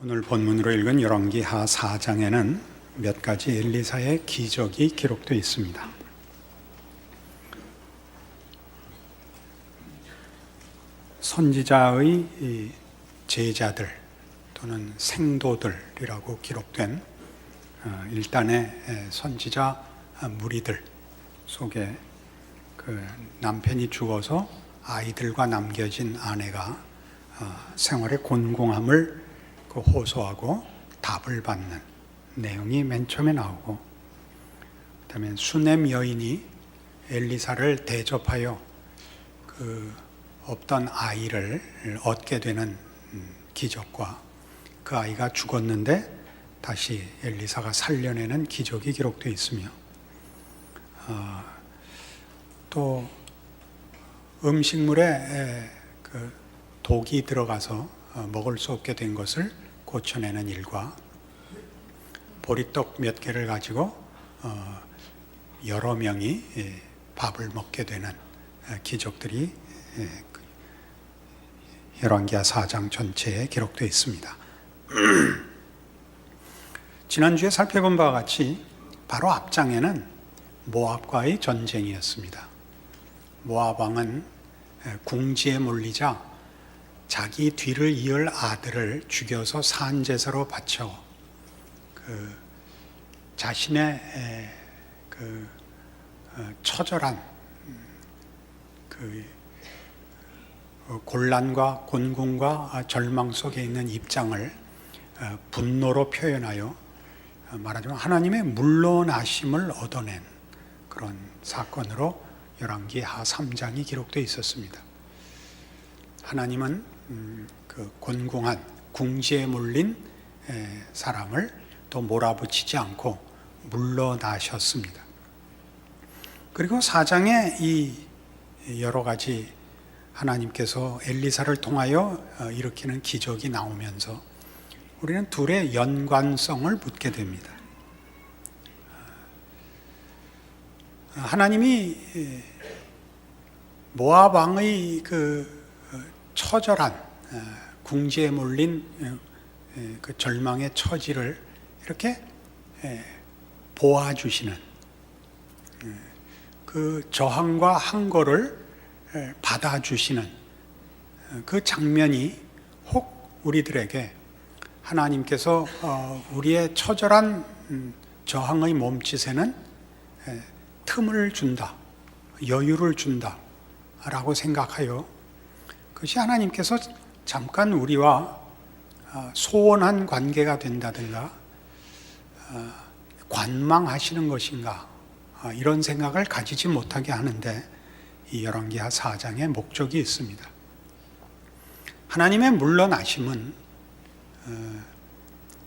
오늘 본문으로 읽은 열왕기하 4장에는 몇 가지 엘리사의 기적이 기록되어 있습니다. 선지자의 제자들 또는 생도들이라고 기록된 일단의 선지자 무리들 속에 그 남편이 죽어서 아이들과 남겨진 아내가 생활의 곤궁함을 호소하고 답을 받는 내용이 맨 처음에 나오고, 그다음에 수넴 여인이 엘리사를 대접하여 그 없던 아이를 얻게 되는 기적과 그 아이가 죽었는데 다시 엘리사가 살려내는 기적이 기록되어 있으며, 또 음식물에 그 독이 들어가서 먹을 수 없게 된 것을 고쳐내는 일과 보리떡 몇 개를 가지고 여러 명이 밥을 먹게 되는 기적들이 열왕기하 4장 전체에 기록되어 있습니다. 지난주에 살펴본 바와 같이 바로 앞장에는 모압과의 전쟁이었습니다. 모압 왕은 궁지에 몰리자 자기 뒤를 이을 아들을 죽여서 산제사로 바쳐 자신의 처절한 곤란과 곤궁과 절망 속에 있는 입장을 분노로 표현하여 말하자면 하나님의 물러나심을 얻어낸 그런 사건으로 열왕기하 3장이 기록되어 있었습니다. 하나님은 그 곤궁한 궁지에 몰린 사람을 또 몰아붙이지 않고 물러나셨습니다. 그리고 4장에 이 여러 가지 하나님께서 엘리사를 통하여 일으키는 기적이 나오면서 우리는 둘의 연관성을 묻게 됩니다. 하나님이 모압 왕의 그 처절한 궁지에 몰린 그 절망의 처지를 이렇게 보아주시는 그 저항과 항거를 받아주시는 그 장면이 혹 우리들에게 하나님께서 우리의 처절한 저항의 몸짓에는 틈을 준다, 여유를 준다 라고 생각하여 그것이 하나님께서 잠깐 우리와 소원한 관계가 된다든가 관망하시는 것인가, 이런 생각을 가지지 못하게 하는데 이 열왕기하 4장의 목적이 있습니다. 하나님의 물러나심은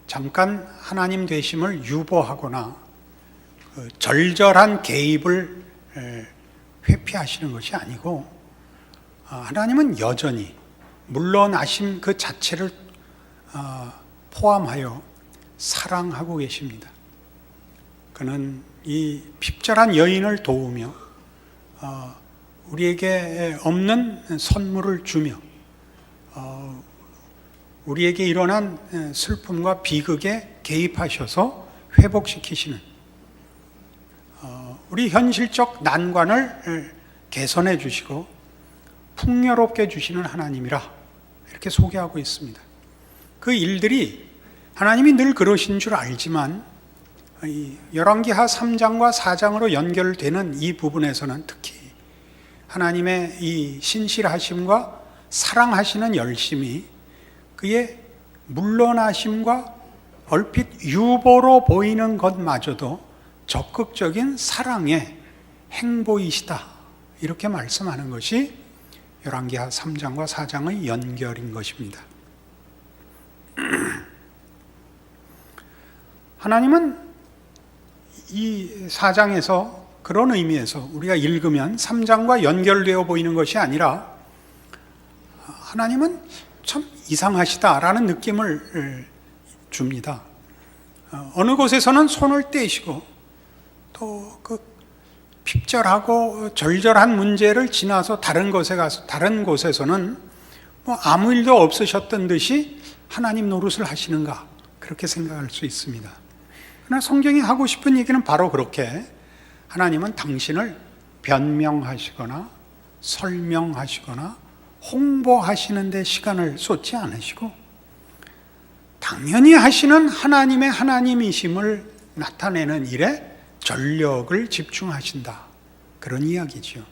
잠깐 하나님 되심을 유보하거나 절절한 개입을 회피하시는 것이 아니고, 하나님은 여전히 물러나심 그 자체를 포함하여 사랑하고 계십니다. 그는 이 핍절한 여인을 도우며 우리에게 없는 선물을 주며 우리에게 일어난 슬픔과 비극에 개입하셔서 회복시키시는, 우리 현실적 난관을 개선해 주시고 풍요롭게 주시는 하나님이라 이렇게 소개하고 있습니다. 그 일들이 하나님이 늘 그러신 줄 알지만 열왕기하 3장과 4장으로 연결되는 이 부분에서는 특히 하나님의 이 신실하심과 사랑하시는 열심이 그의 물러나심과 얼핏 유보로 보이는 것마저도 적극적인 사랑의 행보이시다, 이렇게 말씀하는 것이 열왕기하 3장과 4장의 연결인 것입니다. 하나님은 이 4장에서 그런 의미에서 우리가 읽으면 3장과 연결되어 보이는 것이 아니라 하나님은 참 이상하시다라는 느낌을 줍니다. 어느 곳에서는 손을 떼시고 또 그 핍절하고 절절한 문제를 지나서 다른 곳에 가서 다른 곳에서는 뭐 아무 일도 없으셨던 듯이 하나님 노릇을 하시는가? 그렇게 생각할 수 있습니다. 그러나 성경이 하고 싶은 얘기는 바로 그렇게 하나님은 당신을 변명하시거나 설명하시거나 홍보하시는 데 시간을 쏟지 않으시고 당연히 하시는 하나님의 하나님이심을 나타내는 일에 전력을 집중하신다. 그런 이야기지요.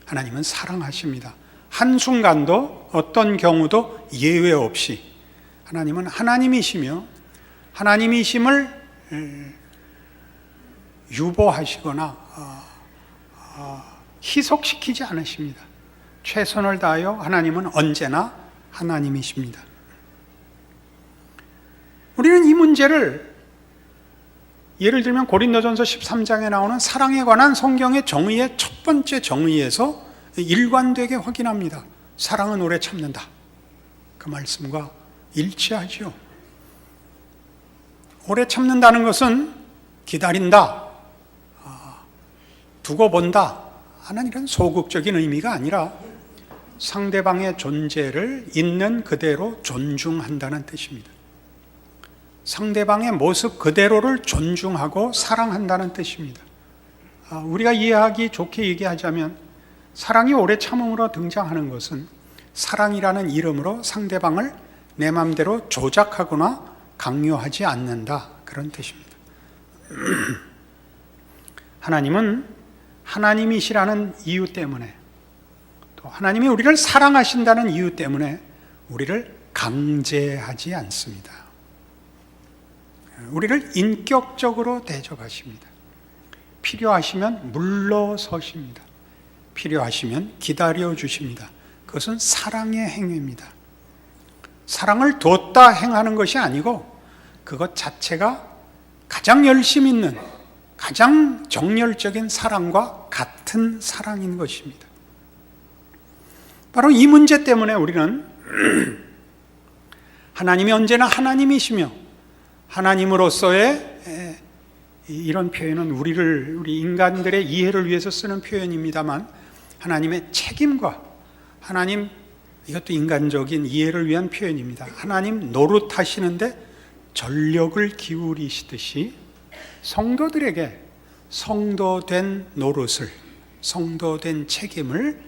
하나님은 사랑하십니다. 한순간도 어떤 경우도 예외 없이 하나님은 하나님이시며 하나님이심을 유보하시거나 희석시키지 않으십니다. 최선을 다하여 하나님은 언제나 하나님이십니다. 우리는 이 문제를 예를 들면 고린도전서 13장에 나오는 사랑에 관한 성경의 정의의 첫 번째 정의에서 일관되게 확인합니다. 사랑은 오래 참는다. 그 말씀과 일치하죠. 오래 참는다는 것은 기다린다, 두고 본다 하는 이런 소극적인 의미가 아니라 상대방의 존재를 있는 그대로 존중한다는 뜻입니다. 상대방의 모습 그대로를 존중하고 사랑한다는 뜻입니다. 우리가 이해하기 좋게 얘기하자면 사랑이 오래 참음으로 등장하는 것은 사랑이라는 이름으로 상대방을 내 마음대로 조작하거나 강요하지 않는다, 그런 뜻입니다. 하나님은 하나님이시라는 이유 때문에 또 하나님이 우리를 사랑하신다는 이유 때문에 우리를 강제하지 않습니다. 우리를 인격적으로 대접하십니다. 필요하시면 물러서십니다. 필요하시면 기다려 주십니다. 그것은 사랑의 행위입니다. 사랑을 뒀다 행하는 것이 아니고 그것 자체가 가장 열심 있는 가장 정열적인 사랑과 같은 사랑인 것입니다. 바로 이 문제 때문에 우리는 하나님이 언제나 하나님이시며 하나님으로서의 이런 표현은 우리 인간들의 이해를 위해서 쓰는 표현입니다만 하나님의 책임과 하나님, 이것도 인간적인 이해를 위한 표현입니다. 하나님 노릇하시는데 전력을 기울이시듯이 성도들에게 성도된 노릇을, 성도된 책임을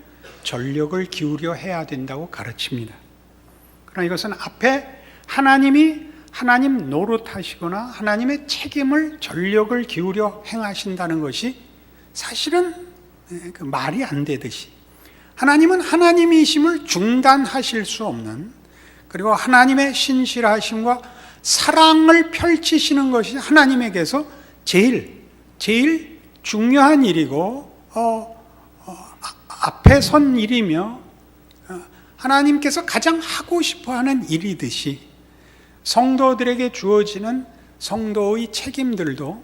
전력을 기울여 해야 된다고 가르칩니다. 그러나 이것은 앞에 하나님이 하나님 노릇하시거나 하나님의 책임을 전력을 기울여 행하신다는 것이 사실은 그 말이 안 되듯이 하나님은 하나님이심을 중단하실 수 없는, 그리고 하나님의 신실하심과 사랑을 펼치시는 것이 하나님에게서 제일 중요한 일이고 앞에 선 일이며 하나님께서 가장 하고 싶어하는 일이듯이 성도들에게 주어지는 성도의 책임들도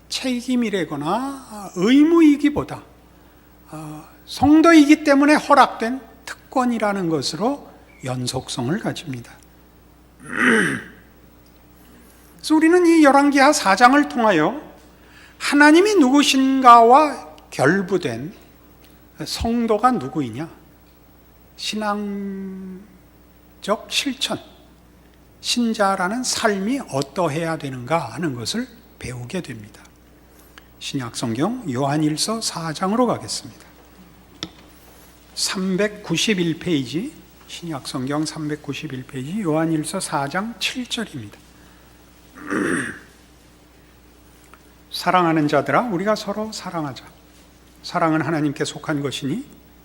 책임이라거나 의무이기보다 성도이기 때문에 허락된 특권이라는 것으로 연속성을 가집니다. 그래서 우리는 이 열왕기하 4장을 통하여 하나님이 누구신가와 결부된 성도가 누구이냐, 신앙적 실천, 신자라는 삶이 어떠해야 되는가 하는 것을 배우게 됩니다. 신약성경 요한일서 4장으로 가겠습니다. 391페이지, 신약성경 391페이지 요한일서 4장 7절입니다. 사랑하는 자들아, 우리가 서로 사랑하자. 사랑은 하나님께 속한 것이니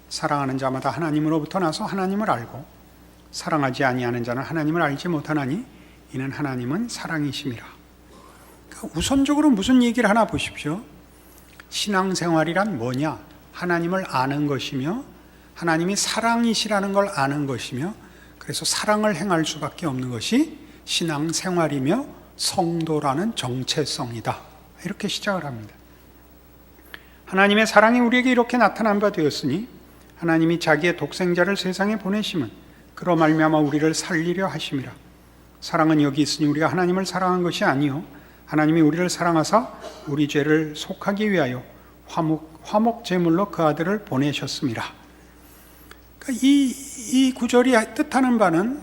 사랑하는 자마다 하나님으로부터 나서 하나님을 알고 사랑하지 아니하는 자는 하나님을 알지 못하나니 이는 하나님은 사랑이심이라. 그러니까 우선적으로 무슨 얘기를 하나 보십시오. 신앙생활이란 뭐냐? 하나님을 아는 것이며 하나님이 사랑이시라는 걸 아는 것이며, 그래서 사랑을 행할 수밖에 없는 것이 신앙생활이며 성도라는 정체성이다. 이렇게 시작을 합니다. 하나님의 사랑이 우리에게 이렇게 나타난 바 되었으니 하나님이 자기의 독생자를 세상에 보내심은 그로 말미암아 우리를 살리려 하심이라. 사랑은 여기 있으니 우리가 하나님을 사랑한 것이 아니요 하나님이 우리를 사랑하사 우리 죄를 속하기 위하여 화목 제물로 그 아들을 보내셨음이라. 그러니까 이 구절이 뜻하는 바는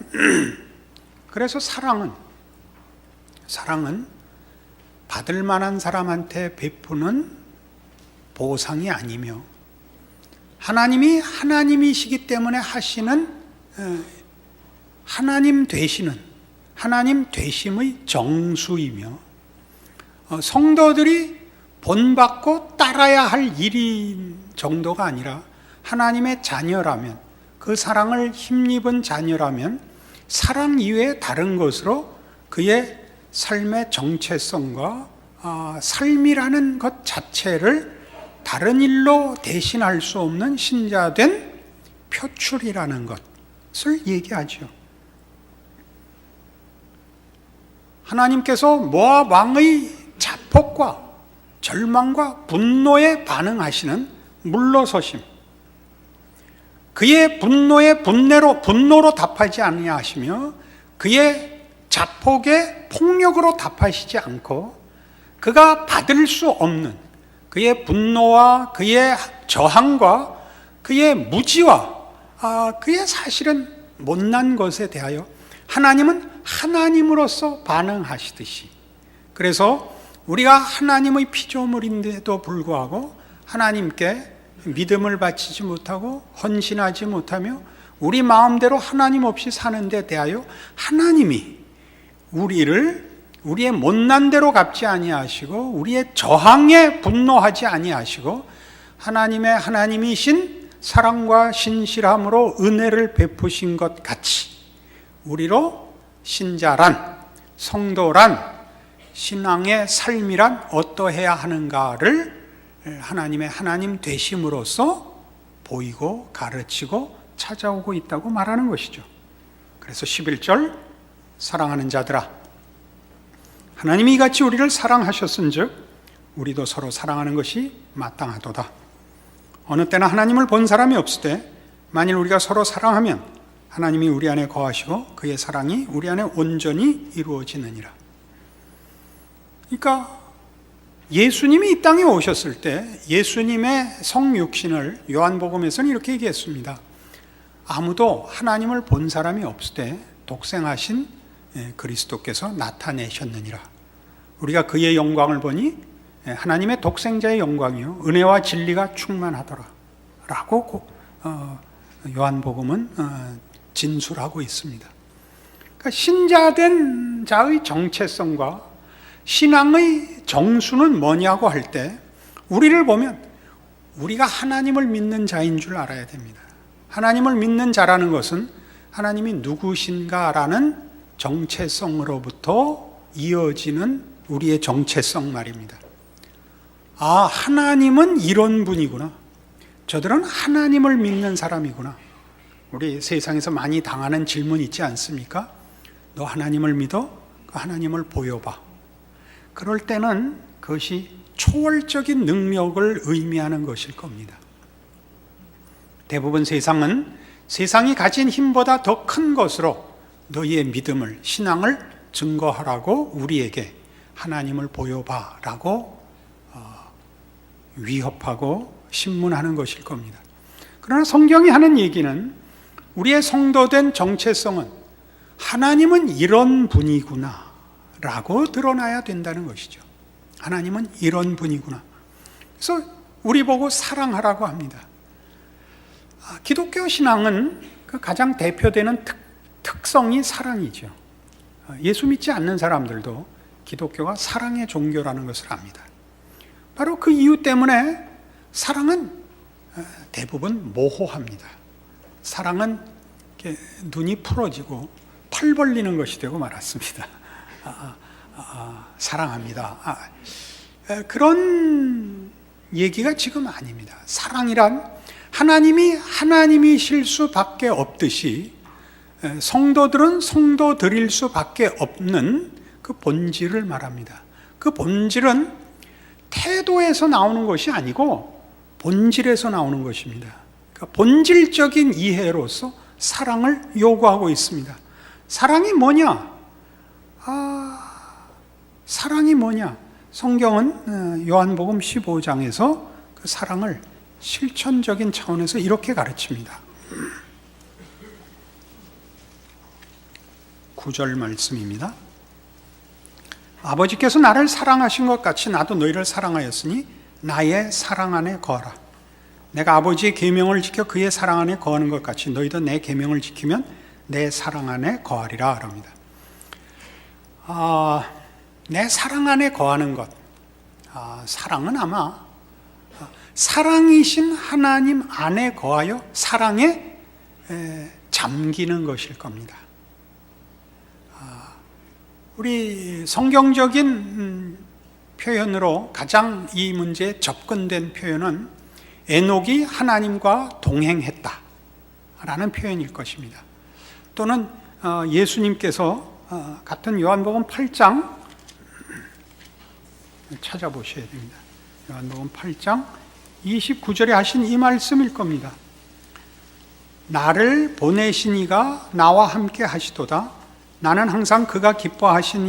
그래서 사랑은 받을 만한 사람한테 베푸는 보상이 아니며 하나님이 하나님이시기 때문에 하시는 하나님 되심의 정수이며 성도들이 본받고 따라야 할 일인 정도가 아니라 하나님의 자녀라면, 그 사랑을 힘입은 자녀라면 사랑 이외에 다른 것으로 그의 삶의 정체성과 삶이라는 것 자체를 다른 일로 대신할 수 없는 신자된 표출이라는 것을 얘기하죠. 하나님께서 모압 왕의 자폭과 절망과 분노에 반응하시는 물러서심, 그의 분노로 답하지 아니하시며 그의 자폭에 폭력으로 답하시지 않고 그가 받을 수 없는 그의 분노와 그의 저항과 그의 무지와 그의 사실은 못난 것에 대하여 하나님은 하나님으로서 반응하시듯이, 그래서 우리가 하나님의 피조물인데도 불구하고 하나님께 믿음을 바치지 못하고 헌신하지 못하며 우리 마음대로 하나님 없이 사는 데 대하여 하나님이 우리의 못난 대로 갚지 아니하시고 우리의 저항에 분노하지 아니하시고 하나님이신 사랑과 신실함으로 은혜를 베푸신 것 같이 우리로 신자란, 성도란, 신앙의 삶이란 어떠해야 하는가를 하나님의 하나님 되심으로써 보이고 가르치고 찾아오고 있다고 말하는 것이죠. 그래서 11절, 사랑하는 자들아, 하나님이 이같이 우리를 사랑하셨은즉 우리도 서로 사랑하는 것이 마땅하도다. 어느 때나 하나님을 본 사람이 없을 때 만일 우리가 서로 사랑하면 하나님이 우리 안에 거하시고 그의 사랑이 우리 안에 온전히 이루어지느니라. 그러니까 예수님이 이 땅에 오셨을 때 예수님의 성육신을 요한복음에서는 이렇게 얘기했습니다. 아무도 하나님을 본 사람이 없을 때 독생하신 그리스도께서 나타내셨느니라. 우리가 그의 영광을 보니 하나님의 독생자의 영광이요 은혜와 진리가 충만하더라 라고 요한복음은 진술하고 있습니다. 그러니까 신자된 자의 정체성과 신앙의 정수는 뭐냐고 할 때 우리를 보면 우리가 하나님을 믿는 자인 줄 알아야 됩니다. 하나님을 믿는 자라는 것은 하나님이 누구신가라는 정체성으로부터 이어지는 우리의 정체성 말입니다. 하나님은 이런 분이구나. 저들은 하나님을 믿는 사람이구나. 우리 세상에서 많이 당하는 질문 있지 않습니까? 너 하나님을 믿어? 그 하나님을 보여봐. 그럴 때는 그것이 초월적인 능력을 의미하는 것일 겁니다. 대부분 세상이 가진 힘보다 더 큰 것으로 너희의 믿음을, 신앙을 증거하라고 우리에게 하나님을 보여봐라고 위협하고 신문하는 것일 겁니다. 그러나 성경이 하는 얘기는 우리의 성도된 정체성은 하나님은 이런 분이구나 라고 드러나야 된다는 것이죠. 하나님은 이런 분이구나. 그래서 우리 보고 사랑하라고 합니다. 기독교 신앙은 그 가장 대표되는 특성이 사랑이죠. 예수 믿지 않는 사람들도 기독교가 사랑의 종교라는 것을 압니다. 바로 그 이유 때문에 사랑은 대부분 모호합니다. 사랑은 이렇게 눈이 풀어지고 팔 벌리는 것이 되고 말았습니다. 사랑합니다. 그런 얘기가 지금 아닙니다. 사랑이란 하나님이 하나님이실 수밖에 없듯이 성도들은 성도들일 수밖에 없는 그 본질을 말합니다. 그 본질은 태도에서 나오는 것이 아니고 본질에서 나오는 것입니다. 그러니까 본질적인 이해로서 사랑을 요구하고 있습니다. 사랑이 뭐냐? 사랑이 뭐냐? 성경은 요한복음 15장에서 그 사랑을 실천적인 차원에서 이렇게 가르칩니다. 29절 말씀입니다. 아버지께서 나를 사랑하신 것 같이 나도 너희를 사랑하였으니 나의 사랑 안에 거하라. 내가 아버지의 계명을 지켜 그의 사랑 안에 거하는 것 같이 너희도 내 계명을 지키면 내 사랑 안에 거하리라 합니다. 내 사랑 안에 거하는 것, 사랑은 아마 사랑이신 하나님 안에 거하여 사랑에 잠기는 것일 겁니다. 우리 성경적인 표현으로 가장 이 문제에 접근된 표현은 에녹이 하나님과 동행했다 라는 표현일 것입니다. 또는 예수님께서 같은 요한복음 8장 찾아보셔야 됩니다. 요한복음 8장 29절에 하신 이 말씀일 겁니다. 나를 보내신 이가 나와 함께 하시도다. 나는 항상 그가 기뻐하시는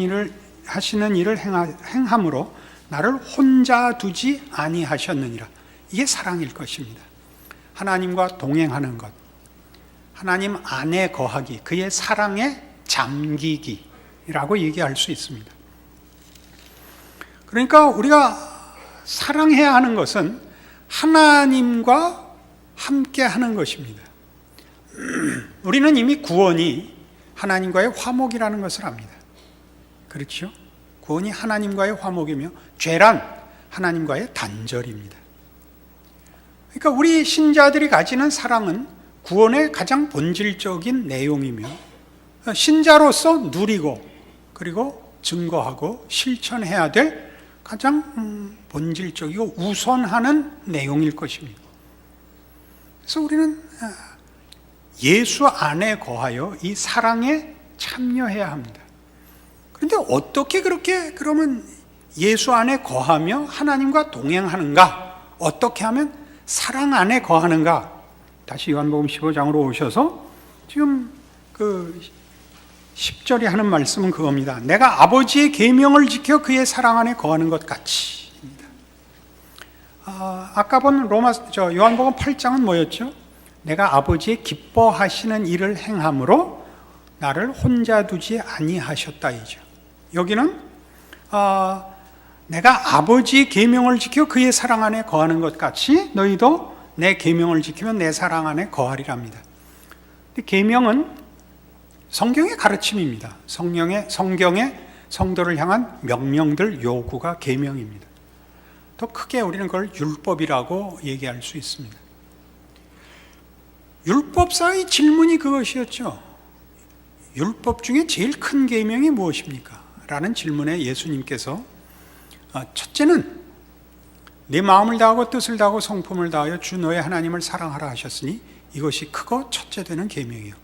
일을 행함으로 나를 혼자 두지 아니하셨느니라. 이게 사랑일 것입니다. 하나님과 동행하는 것, 하나님 안에 거하기, 그의 사랑에 잠기기라고 얘기할 수 있습니다. 그러니까 우리가 사랑해야 하는 것은 하나님과 함께 하는 것입니다. 우리는 이미 구원이 하나님과의 화목이라는 것을 압니다. 그렇죠? 구원이 하나님과의 화목이며 죄란 하나님과의 단절입니다. 그러니까 우리 신자들이 가지는 사랑은 구원의 가장 본질적인 내용이며 신자로서 누리고 그리고 증거하고 실천해야 될 가장 본질적이고 우선하는 내용일 것입니다. 그래서 우리는 예수 안에 거하여 이 사랑에 참여해야 합니다. 그런데 어떻게 그렇게 그러면 예수 안에 거하며 하나님과 동행하는가? 어떻게 하면 사랑 안에 거하는가? 다시 요한복음 15장으로 오셔서 지금 그 10절에 하는 말씀은 그겁니다. 내가 아버지의 계명을 지켜 그의 사랑 안에 거하는 것 같이입니다. 아까 본 요한복음 8장은 뭐였죠? 내가 아버지의 기뻐하시는 일을 행함으로 나를 혼자 두지 아니하셨다이죠. 여기는 내가 아버지의 계명을 지켜 그의 사랑 안에 거하는 것 같이 너희도 내 계명을 지키면 내 사랑 안에 거하리랍니다. 계명은 성경의 가르침입니다. 성경의 성도를 향한 명령들, 요구가 계명입니다. 더 크게 우리는 그걸 율법이라고 얘기할 수 있습니다. 율법사의 질문이 그것이었죠. 율법 중에 제일 큰 계명이 무엇입니까? 라는 질문에 예수님께서 첫째는 내 마음을 다하고 뜻을 다하고 성품을 다하여 주 너의 하나님을 사랑하라 하셨으니 이것이 크고 첫째 되는 계명이요.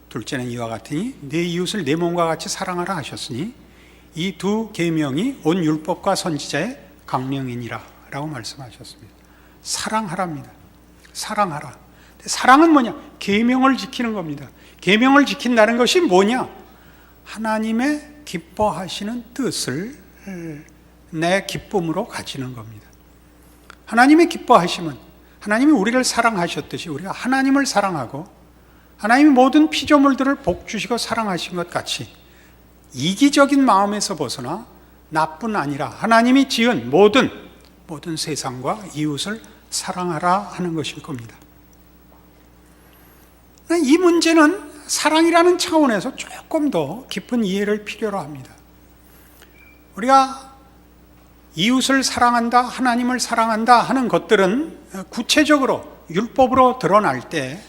둘째는 이와 같으니 내 이웃을 내 몸과 같이 사랑하라 하셨으니 이 두 계명이 온 율법과 선지자의 강령이니라 라고 말씀하셨습니다. 사랑하랍니다. 사랑하라. 사랑은 뭐냐? 계명을 지키는 겁니다. 계명을 지킨다는 것이 뭐냐? 하나님의 기뻐하시는 뜻을 내 기쁨으로 가지는 겁니다. 하나님의 기뻐하심은 하나님이 우리를 사랑하셨듯이 우리가 하나님을 사랑하고 하나님이 모든 피조물들을 복주시고 사랑하신 것 같이 이기적인 마음에서 벗어나 나뿐 아니라 하나님이 지은 모든 세상과 이웃을 사랑하라 하는 것일 겁니다. 이 문제는 사랑이라는 차원에서 조금 더 깊은 이해를 필요로 합니다. 우리가 이웃을 사랑한다, 하나님을 사랑한다 하는 것들은 구체적으로 율법으로 드러날 때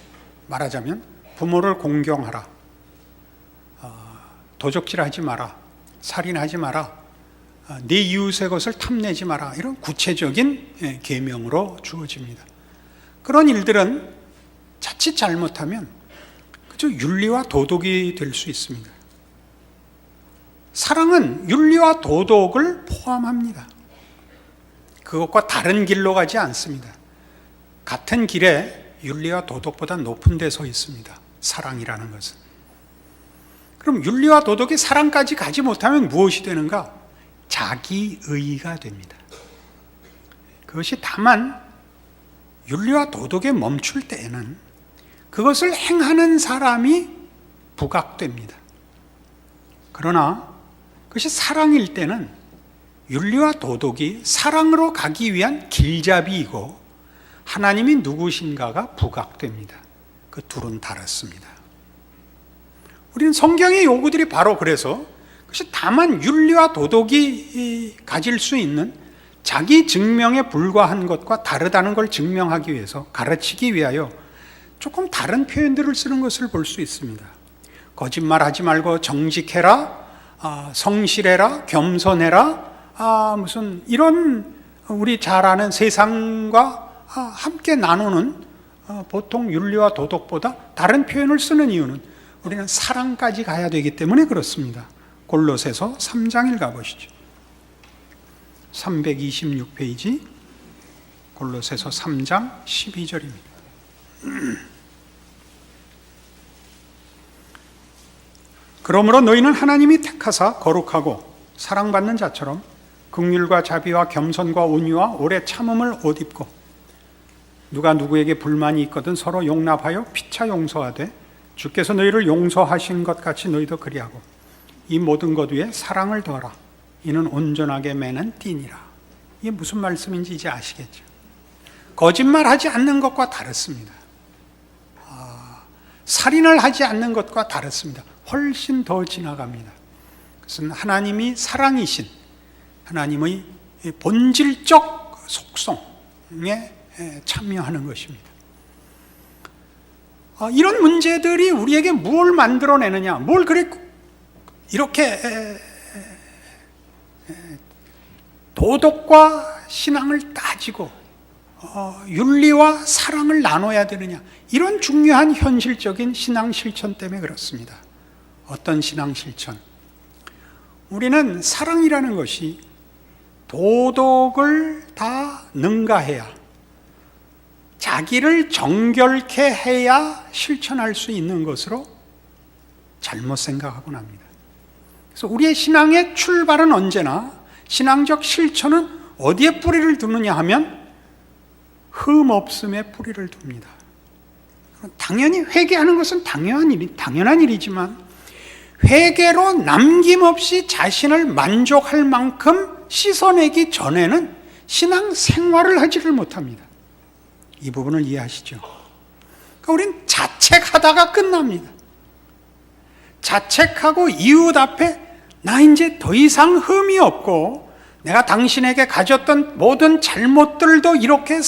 말하자면 부모를 공경하라, 도적질하지 마라, 살인하지 마라, 네 이웃의 것을 탐내지 마라, 이런 구체적인 계명으로 주어집니다. 그런 일들은 자칫 잘못하면 그저 윤리와 도덕이 될 수 있습니다. 사랑은 윤리와 도덕을 포함합니다. 그것과 다른 길로 가지 않습니다. 같은 길에 윤리와 도덕보다 높은 데 서 있습니다. 사랑이라는 것은. 그럼 윤리와 도덕이 사랑까지 가지 못하면 무엇이 되는가? 자기의가 됩니다. 그것이 다만 윤리와 도덕에 멈출 때에는 그것을 행하는 사람이 부각됩니다. 그러나 그것이 사랑일 때는 윤리와 도덕이 사랑으로 가기 위한 길잡이이고 하나님이 누구신가가 부각됩니다. 그 둘은 다릅니다. 우리는 성경의 요구들이 바로 그래서 그것이 다만 윤리와 도덕이 가질 수 있는 자기 증명에 불과한 것과 다르다는 걸 증명하기 위해서, 가르치기 위하여 조금 다른 표현들을 쓰는 것을 볼 수 있습니다. 거짓말하지 말고 정직해라, 성실해라, 겸손해라, 무슨 이런 우리 잘 아는 세상과 함께 나누는 보통 윤리와 도덕보다 다른 표현을 쓰는 이유는 우리는 사랑까지 가야 되기 때문에 그렇습니다. 골로새서 3장 읽어보시죠. 326페이지 골로새서 3장 12절입니다. 그러므로 너희는 하나님이 택하사 거룩하고 사랑받는 자처럼 긍휼과 자비와 겸손과 온유와 오래 참음을 옷 입고 누가 누구에게 불만이 있거든 서로 용납하여 피차 용서하되 주께서 너희를 용서하신 것 같이 너희도 그리하고 이 모든 것 위에 사랑을 더하라. 이는 온전하게 매는 띠니라. 이게 무슨 말씀인지 이제 아시겠죠? 거짓말하지 않는 것과 다릅니다. 살인을 하지 않는 것과 다릅니다. 훨씬 더 지나갑니다. 그것은 하나님이 사랑이신 하나님의 본질적 속성에 참여하는 것입니다. 이런 문제들이 우리에게 뭘 만들어내느냐, 뭘 그래 이렇게 도덕과 신앙을 따지고 윤리와 사랑을 나눠야 되느냐, 이런 중요한 현실적인 신앙 실천 때문에 그렇습니다. 어떤 신앙 실천? 우리는 사랑이라는 것이 도덕을 다 능가해야, 자기를 정결케 해야 실천할 수 있는 것으로 잘못 생각하곤 합니다. 그래서 우리의 신앙의 출발은 언제나, 신앙적 실천은 어디에 뿌리를 두느냐 하면 흠없음에 뿌리를 둡니다. 당연히 회개하는 것은 당연한 일이지만 회개로 남김없이 자신을 만족할 만큼 씻어내기 전에는 신앙 생활을 하지를 못합니다. 이 부분을 이해하시죠? 그러니까 우리는 자책하다가 끝납니다. 자책하고 이웃 앞에 나 이제 더 이상 흠이 없고 내가 당신에게 가졌던 모든 잘못들도 이렇게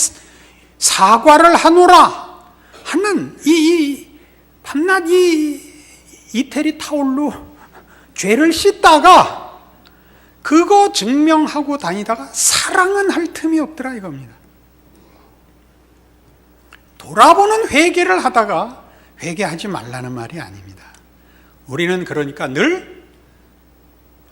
사과를 하노라 하는 이 밤낮 이태리 타올로 죄를 씻다가 그거 증명하고 다니다가 사랑은 할 틈이 없더라 이겁니다. 돌아보는 회개를 하다가 회개하지 말라는 말이 아닙니다. 우리는 그러니까 늘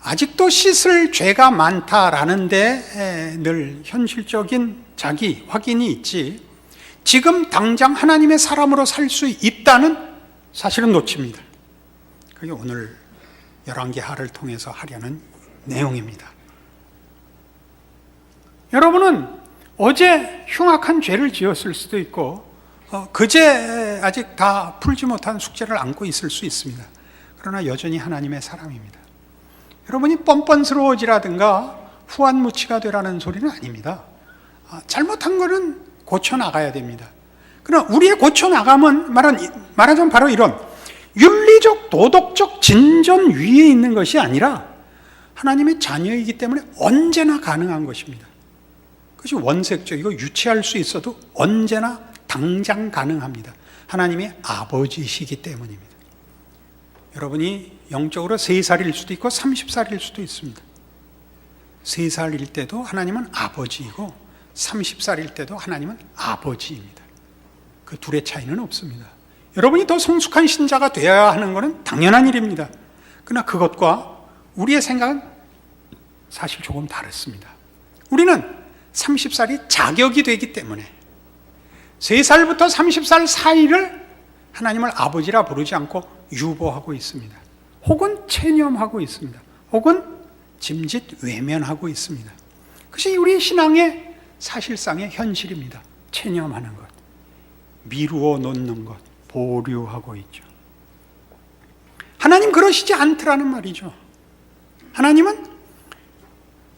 아직도 씻을 죄가 많다라는 데 늘 현실적인 자기 확인이 있지, 지금 당장 하나님의 사람으로 살 수 있다는 사실은 놓칩니다. 그게 오늘 열왕기하를 통해서 하려는 내용입니다. 여러분은 어제 흉악한 죄를 지었을 수도 있고 그제 아직 다 풀지 못한 숙제를 안고 있을 수 있습니다. 그러나 여전히 하나님의 사람입니다. 여러분이 뻔뻔스러워지라든가 후한무치가 되라는 소리는 아닙니다. 잘못한 거는 고쳐나가야 됩니다. 그러나 우리의 고쳐나감은 말하자면 바로 이런 윤리적 도덕적 진전 위에 있는 것이 아니라 하나님의 자녀이기 때문에 언제나 가능한 것입니다. 그것이 원색적이고 유치할 수 있어도 언제나 당장 가능합니다. 하나님의 아버지시기 때문입니다. 여러분이 영적으로 3살일 수도 있고 30살일 수도 있습니다. 3살일 때도 하나님은 아버지이고 30살일 때도 하나님은 아버지입니다. 그 둘의 차이는 없습니다. 여러분이 더 성숙한 신자가 되어야 하는 것은 당연한 일입니다. 그러나 그것과 우리의 생각은 사실 조금 다릅니다. 우리는 30살이 자격이 되기 때문에 3살부터 30살 사이를 하나님을 아버지라 부르지 않고 유보하고 있습니다. 혹은 체념하고 있습니다. 혹은 짐짓 외면하고 있습니다. 그것이 우리 신앙의 사실상의 현실입니다. 체념하는 것, 미루어 놓는 것, 보류하고 있죠. 하나님 그러시지 않더라는 말이죠. 하나님은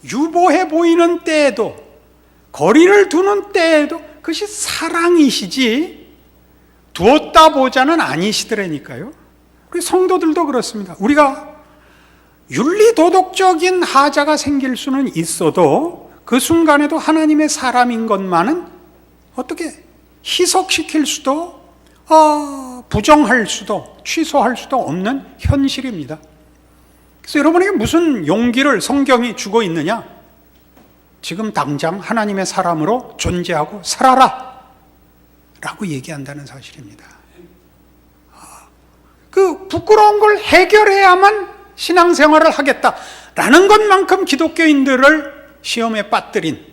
유보해 보이는 때에도, 거리를 두는 때에도 그것이 사랑이시지 두었다 보자는 아니시더라니까요. 우리 성도들도 그렇습니다. 우리가 윤리도덕적인 하자가 생길 수는 있어도 그 순간에도 하나님의 사람인 것만은 어떻게 희석시킬 수도 부정할 수도 취소할 수도 없는 현실입니다. 그래서 여러분에게 무슨 용기를 성경이 주고 있느냐? 지금 당장 하나님의 사람으로 존재하고 살아라 라고 얘기한다는 사실입니다. 그 부끄러운 걸 해결해야만 신앙생활을 하겠다라는 것만큼 기독교인들을 시험에 빠뜨린,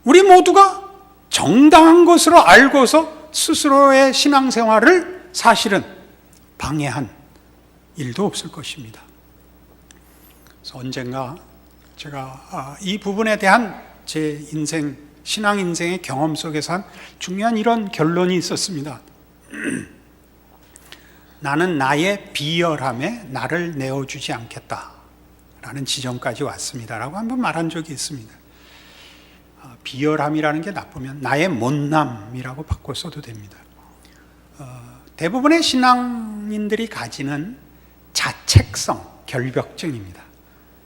우리 모두가 정당한 것으로 알고서 스스로의 신앙생활을 사실은 방해한 일도 없을 것입니다. 그래서 언젠가 제가 이 부분에 대한 제 인생, 신앙 인생의 경험 속에서 한 중요한 이런 결론이 있었습니다. 나는 나의 비열함에 나를 내어주지 않겠다라는 지점까지 왔습니다라고 한번 말한 적이 있습니다. 비열함이라는 게 나쁘면 나의 못남이라고 바꿔 써도 됩니다. 대부분의 신앙인들이 가지는 자책성 결벽증입니다.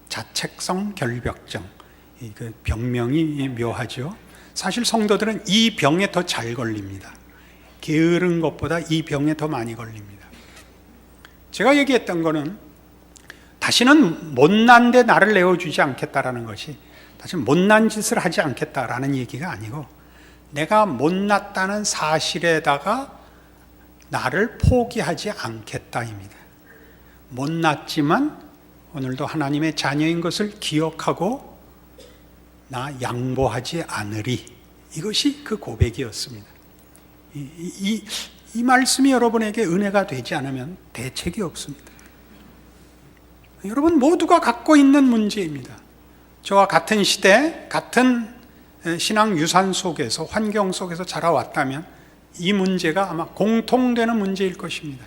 자책성 결벽증. 그 병명이 묘하죠. 사실 성도들은 이 병에 더 잘 걸립니다. 게으른 것보다 이 병에 더 많이 걸립니다. 제가 얘기했던 거는 다시는 못난 데 나를 내어주지 않겠다라는 것이 다시 못난 짓을 하지 않겠다라는 얘기가 아니고, 내가 못났다는 사실에다가 나를 포기하지 않겠다입니다. 못났지만 오늘도 하나님의 자녀인 것을 기억하고 나 양보하지 않으리, 이것이 그 고백이었습니다. 이 말씀이 여러분에게 은혜가 되지 않으면 대책이 없습니다. 여러분 모두가 갖고 있는 문제입니다. 저와 같은 시대, 같은 신앙 유산 속에서, 환경 속에서 자라왔다면 이 문제가 아마 공통되는 문제일 것입니다.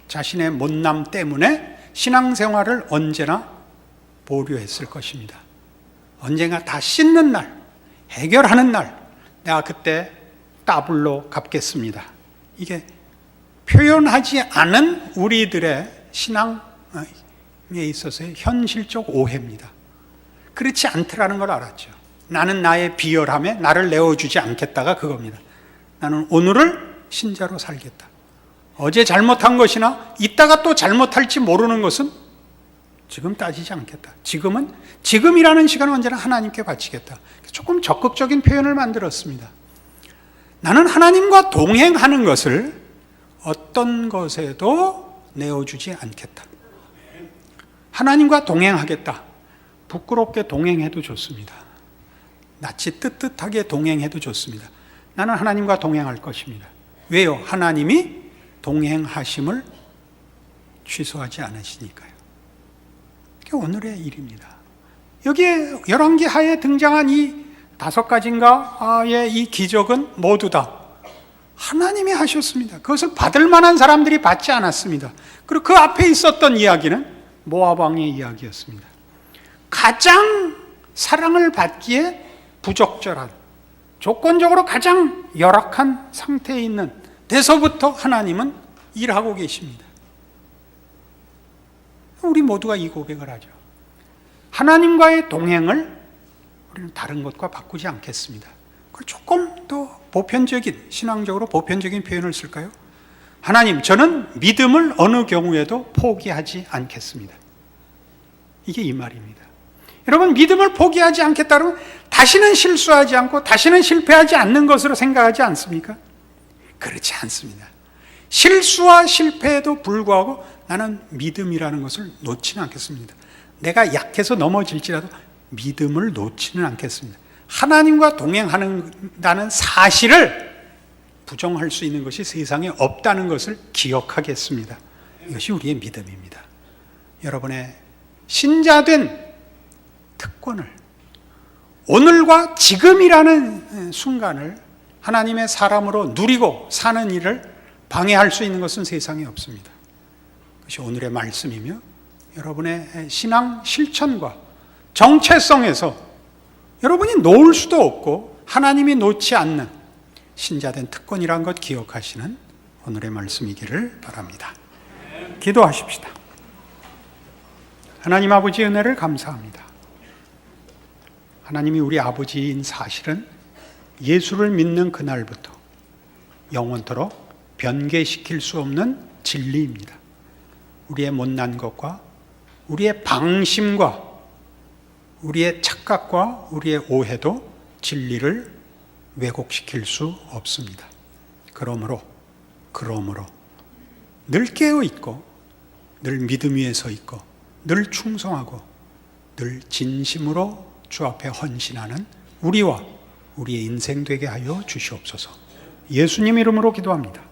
자신의 못남 때문에 신앙생활을 언제나 보류했을 것입니다. 언젠가 다 씻는 날, 해결하는 날, 내가 그때 따블로 갚겠습니다. 이게 표현하지 않은 우리들의 신앙에 있어서의 현실적 오해입니다. 그렇지 않더라는 걸 알았죠. 나는 나의 비열함에 나를 내어주지 않겠다가 그겁니다. 나는 오늘을 신자로 살겠다. 어제 잘못한 것이나 이따가 또 잘못할지 모르는 것은 지금 따지지 않겠다. 지금이라는 시간은 언제나 하나님께 바치겠다. 조금 적극적인 표현을 만들었습니다. 나는 하나님과 동행하는 것을 어떤 것에도 내어주지 않겠다. 하나님과 동행하겠다. 부끄럽게 동행해도 좋습니다. 낯이 뜨뜻하게 동행해도 좋습니다. 나는 하나님과 동행할 것입니다. 왜요? 하나님이 동행하심을 취소하지 않으시니까요. 그게 오늘의 일입니다. 여기에 열왕기하에 등장한 이 5가지인가의 이 기적은 모두 다 하나님이 하셨습니다. 그것을 받을 만한 사람들이 받지 않았습니다. 그리고 그 앞에 있었던 이야기는 모압 왕의 이야기였습니다. 가장 사랑을 받기에 부적절한, 조건적으로 가장 열악한 상태에 있는 데서부터 하나님은 일하고 계십니다. 우리 모두가 이 고백을 하죠. 하나님과의 동행을 우리는 다른 것과 바꾸지 않겠습니다. 그걸 조금 더 보편적인, 신앙적으로 보편적인 표현을 쓸까요? 하나님, 저는 믿음을 어느 경우에도 포기하지 않겠습니다. 이게 이 말입니다. 여러분, 믿음을 포기하지 않겠다면 다시는 실수하지 않고 다시는 실패하지 않는 것으로 생각하지 않습니까? 그렇지 않습니다. 실수와 실패에도 불구하고 나는 믿음이라는 것을 놓지는 않겠습니다. 내가 약해서 넘어질지라도 믿음을 놓지는 않겠습니다. 하나님과 동행하는다는 사실을 부정할 수 있는 것이 세상에 없다는 것을 기억하겠습니다. 이것이 우리의 믿음입니다. 여러분의 신자된 특권을, 오늘과 지금이라는 순간을 하나님의 사람으로 누리고 사는 일을 방해할 수 있는 것은 세상에 없습니다. 그것이 오늘의 말씀이며 여러분의 신앙 실천과 정체성에서 여러분이 놓을 수도 없고 하나님이 놓지 않는 신자된 특권이란 것 기억하시는 오늘의 말씀이기를 바랍니다. 기도하십시다. 하나님 아버지 은혜를 감사합니다. 하나님이 우리 아버지인 사실은 예수를 믿는 그날부터 영원토록 변개시킬 수 없는 진리입니다. 우리의 못난 것과 우리의 방심과 우리의 착각과 우리의 오해도 진리를 왜곡시킬 수 없습니다. 그러므로 늘 깨어 있고 늘 믿음 위에 서 있고 늘 충성하고 늘 진심으로 주 앞에 헌신하는 우리와 우리의 인생 되게 하여 주시옵소서. 예수님 이름으로 기도합니다.